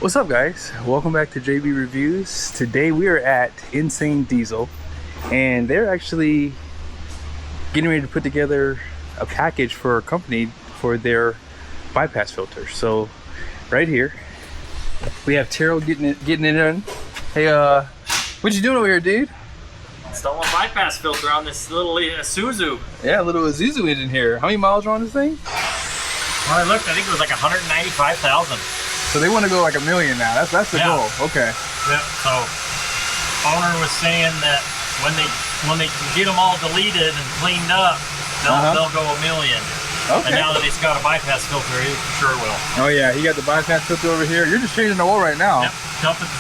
What's up, guys? Welcome back to JB Reviews. Today we are at Insane Diesel, and they're actually getting ready to put together a package for a company for their bypass filter. So right here we have Terrell getting it in. Hey, what you doing over here, dude? Installing a bypass filter on this little Isuzu. Yeah, a little Isuzu engine here. How many miles are on this thing? When I looked, I think it was like 195,000. So they want to go like 1 million now. That's the goal. Okay. Yep. So owner was saying that when they can get them all deleted and cleaned up, they'll go 1 million. Okay. And now that it's got a bypass filter, he sure will. Oh yeah, he got the bypass filter over here. You're just changing the oil right now. Yep.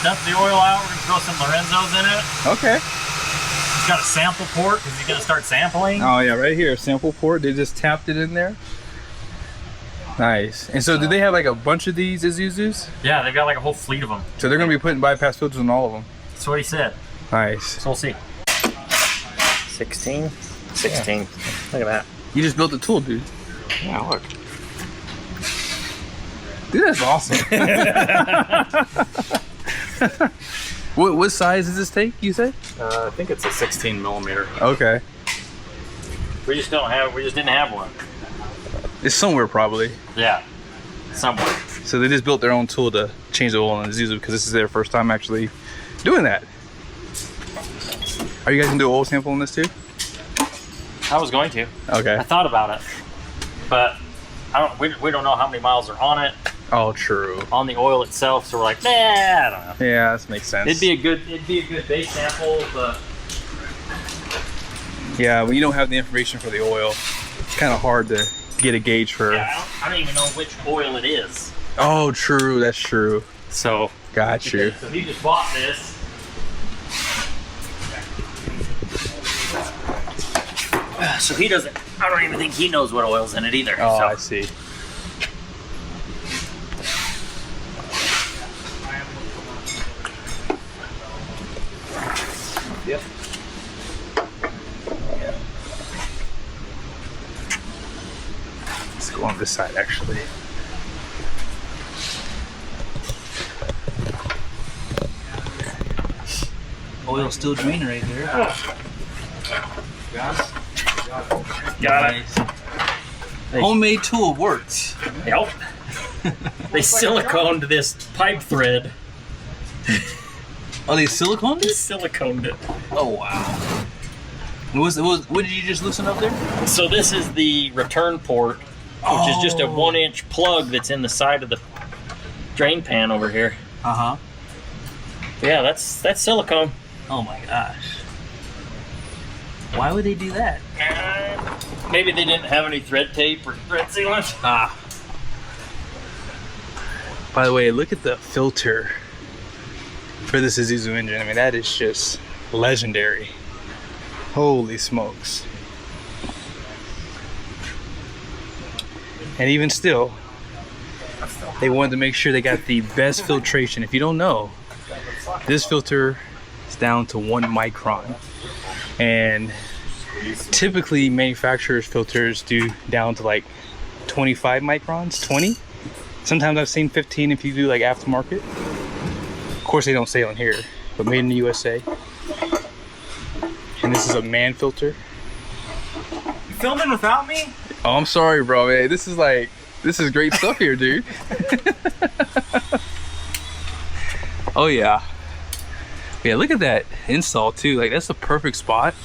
Dump the oil out. We're gonna throw some Lorenzos in it. Okay. It's got a sample port because he's gonna start sampling. Oh yeah, right here, sample port. They just tapped it in there. Nice. And so do they have like a bunch of these Isuzus? Yeah, they've got like a whole fleet of them. So they're gonna be putting bypass filters on all of them. That's what he said. Nice. So we'll see. 16. 16. Yeah. Look at that. You just built the tool, dude. Yeah, look. Dude, that's awesome. What size does this take, you said? I think it's a 16 millimeter. Okay. We just didn't have one. It's somewhere probably. Yeah, somewhere. So they just built their own tool to change the oil on the Isuzu because this is their first time actually doing that. Are you guys gonna do an oil sample on this too? I was going to. Okay. I thought about it, but we don't know how many miles are on it. Oh, true. On the oil itself, so we're like, nah, I don't know. Yeah, that makes sense. It'd be a good base sample, but yeah, when you don't have the information for the oil, it's kind of hard to get a gauge for. Yeah, I don't even know which oil it is. Oh, true. That's true. So got you. So he just bought this. So he doesn't. I don't even think he knows what oil's in it either. Oh, so. I see. Yep. Let's go on this side actually. Oil still draining right there. Got it. Homemade tool works. Yep. They siliconed this pipe thread. Oh, they siliconed They it? siliconed it. Oh wow. What did you just loosen up there? So this is the return port, which is just a 1-inch plug that's in the side of the drain pan over here. Uh-huh. Yeah, that's silicone. Oh my gosh. Why would they do that? Maybe they didn't have any thread tape or thread sealant. Ah. By the way, look at the filter for this Isuzu engine. I mean, that is just legendary. Holy smokes. And even still, they wanted to make sure they got the best filtration. If you don't know, this filter is down to 1 micron. And typically manufacturers' filters do down to like 25 microns, 20. Sometimes I've seen 15 if you do like aftermarket. Of course they don't say on here, but made in the USA. And this is a man filter. You filming without me? Oh, I'm sorry, bro. Man. This is great stuff here, dude. Oh yeah. Yeah, look at that install too. Like that's the perfect spot.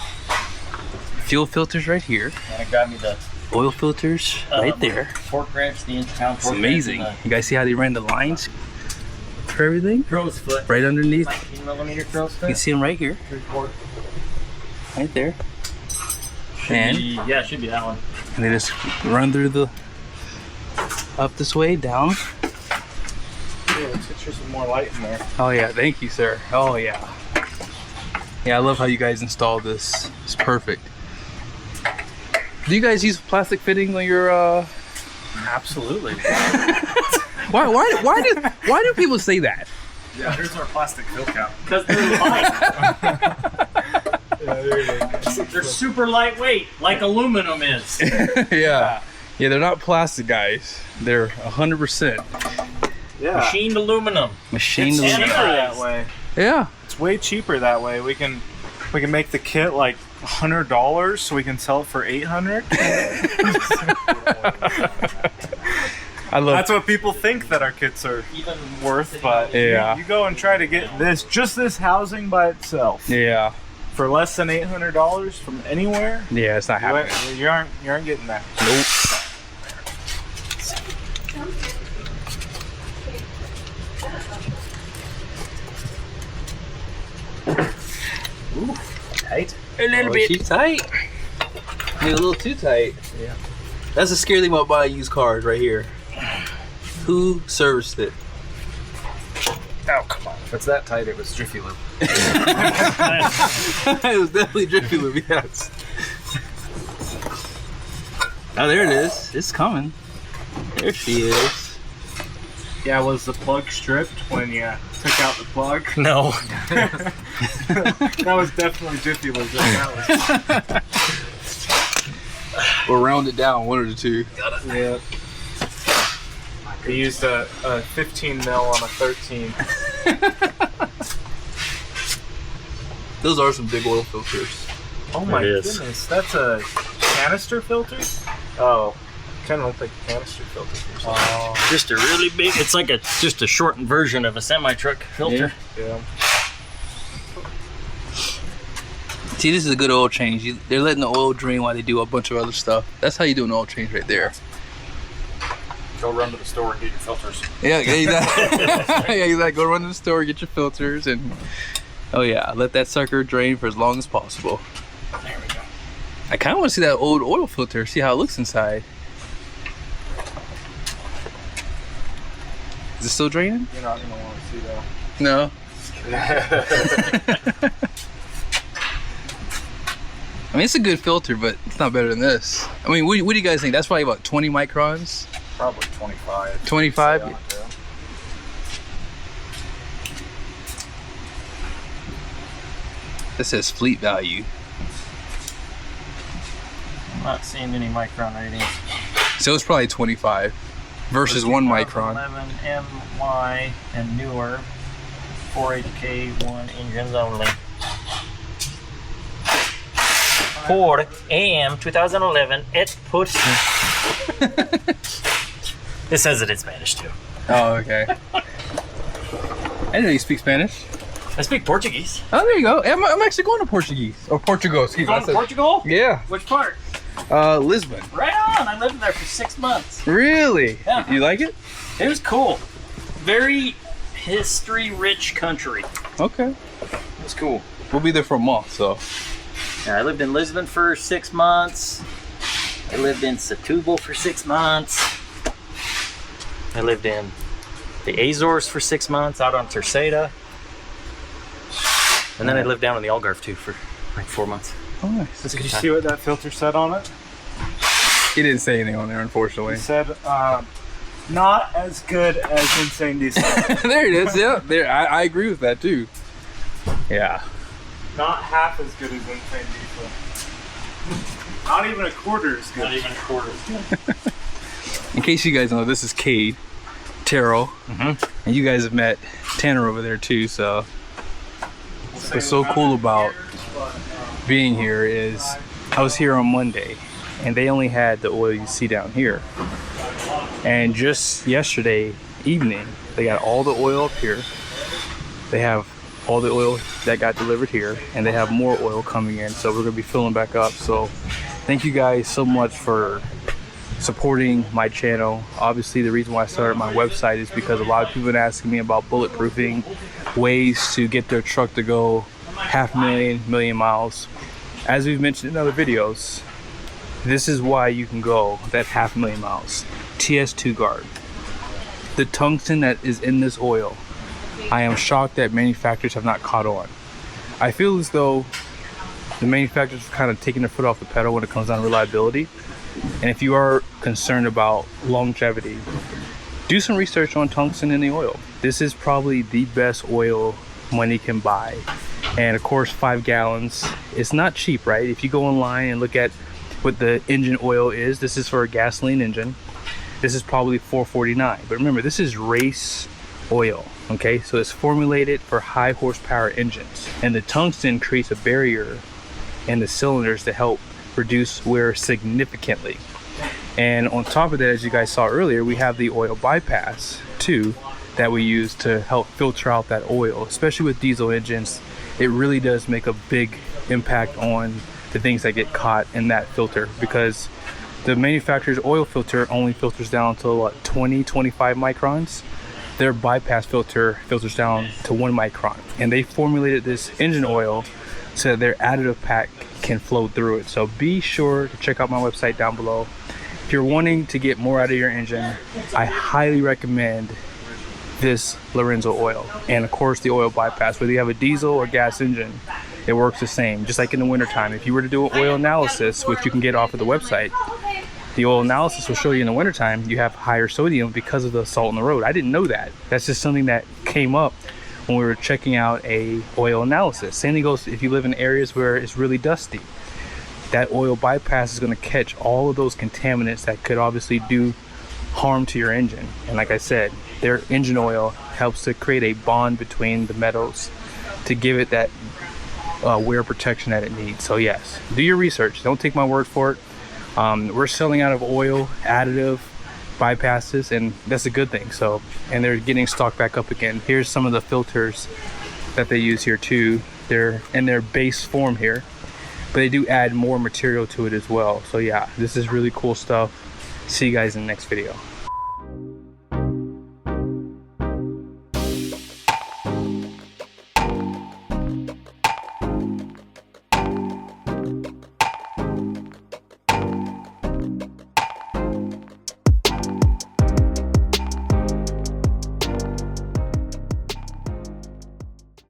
Fuel filters right here. And it got me the Oil filters right there. Torque wrench, the inch-pound It's torque amazing. wrench, You guys see how they ran the lines for everything? crow's foot. Right underneath. 19 millimeter crow's You foot. can see them right here. 3/4. Right there. Yeah, it should be that one. And they just run through the up this way, down. Yeah, let's get some more light in there. Oh yeah, thank you, sir. Oh yeah. Yeah, I love how you guys installed this. It's perfect. Do you guys use plastic fittings on your Absolutely. why do people say that? Yeah, here's our plastic fill cap. Because they're light. They're super lightweight, like aluminum is. Yeah. Yeah, they're not plastic, guys. They're 100%. Yeah. Machined aluminum. Machined It's aluminum. cheaper that way. Yeah. It's way cheaper that way. We can make the kit like $100, so we can sell it for $800. I love. That's what people think that our kits are worth, but Yeah. you go and try to get this housing by itself Yeah. for less than $800 from anywhere. Yeah, it's not happening. You aren't getting that. Nope. Tight. A little Too tight. Maybe a little too tight. Yeah. That's the scary thing about buying used cars right here. Who serviced it? Oh, come on. If it's that tight, it was Jiffy Lube. It was definitely Jiffy Lube, yes. Oh, there it is. It's coming. There she is. Yeah, was the plug stripped when you took out the plug? No. That was definitely Jiffy Lube. That Or round it down, one of the two. was, yeah. We used a 15 mil on a 13. Those are some big oil filters. Oh my It is. goodness, that's a canister filter? Oh, kind of look like a canister filter. Oh, Just a really big. It's like just a shortened version of a semi truck filter. yeah. See, this is a good oil change. They're letting the oil drain while they do a bunch of other stuff. That's how you do an oil change right there. Go run to the store and get your filters. Yeah, exactly. Yeah, exactly. Go run to the store, get your filters, and oh yeah, let that sucker drain for as long as possible. There we go. I kind of want to see that old oil filter, see how it looks inside. Is it still draining? You're not going to want to see that. No. I mean, it's a good filter, but it's not better than this. I mean, what do you guys think? That's probably about 20 microns? Probably 25. 25? Yeah. This says fleet value. I'm not seeing any micron ratings. So it's probably 25 versus 1 micron. 11 MY and newer 480K1 engines only. Ford AM 2011 it puts. It says it in Spanish too. Oh, okay. I didn't know you speak Spanish. I speak Portuguese. Oh, there you go. I'm actually going to Portuguese. Or Portugal, excuse me. Going to Portugal? Yeah. Which part? Lisbon. Right on. I lived there for 6 months. Really? Yeah. You like it? It was cool. Very history-rich country. Okay. It was cool. We'll be there for a month, so. Yeah, I lived in Lisbon for 6 months. I lived in Setúbal for 6 months. I lived in the Azores for 6 months, out on Terceira. And then I lived down in the Algarve too for like 4 months. Oh, nice. Did you see what that filter said on it? He didn't say anything on there, unfortunately. It said, not as good as Insane Diesel. There it is. Yeah, there. I agree with that too. Yeah. Not half as good as Insane Diesel. Not even a quarter as good. Not even a quarter. In case you guys know, this is Cade, Terrell, and you guys have met Tanner over there too. So what's so cool about being here is I was here on Monday, and they only had the oil you see down here. And just yesterday evening, they got all the oil up here. They have all the oil that got delivered here, and they have more oil coming in. So we're gonna be filling back up. So thank you guys so much for supporting my channel. Obviously, the reason why I started my website is because a lot of people have been asking me about bulletproofing, ways to get their truck to go 500,000, million miles. As we've mentioned in other videos, this is why you can go that 500,000 miles. TS2 guard. The tungsten that is in this oil, I am shocked that manufacturers have not caught on. I feel as though the manufacturers are kind of taking their foot off the pedal when it comes down to reliability. And if you are concerned about longevity, do some research on tungsten in the oil. This is probably the best oil money can buy. And of course, 5 gallons, it's not cheap, right? If you go online and look at what the engine oil is, this is for a gasoline engine. this is probably $4.49. But remember, this is race oil, okay? So it's formulated for high horsepower engines, and the tungsten creates a barrier in the cylinders to help reduce wear significantly. And on top of that, as you guys saw earlier, we have the oil bypass too that we use to help filter out that oil. Especially with diesel engines, it really does make a big impact on the things that get caught in that filter, because the manufacturer's oil filter only filters down to what, 20-25 microns. Their bypass filter filters down to 1 micron, and they formulated this engine oil so that their additive pack can flow through it. So be sure to check out my website down below. If you're wanting to get more out of your engine, I highly recommend this Lorenzo oil, and of course the oil bypass. Whether you have a diesel or gas engine, it works the same. Just like in the wintertime, if you were to do an oil analysis, which you can get off of the website, the oil analysis will show you in the wintertime you have higher sodium because of the salt on the road. I didn't know that. That's just something that came up when we were checking out a oil analysis. Same thing goes if you live in areas where it's really dusty. That oil bypass is going to catch all of those contaminants that could obviously do harm to your engine. And like I said, their engine oil helps to create a bond between the metals to give it that wear protection that it needs. So yes, do your research. Don't take my word for it. We're selling out of oil additive bypasses, and that's a good thing. So, and they're getting stocked back up again. Here's some of the filters that they use here too. They're in their base form here, but they do add more material to it as well. So yeah, this is really cool stuff. See you guys in the next video.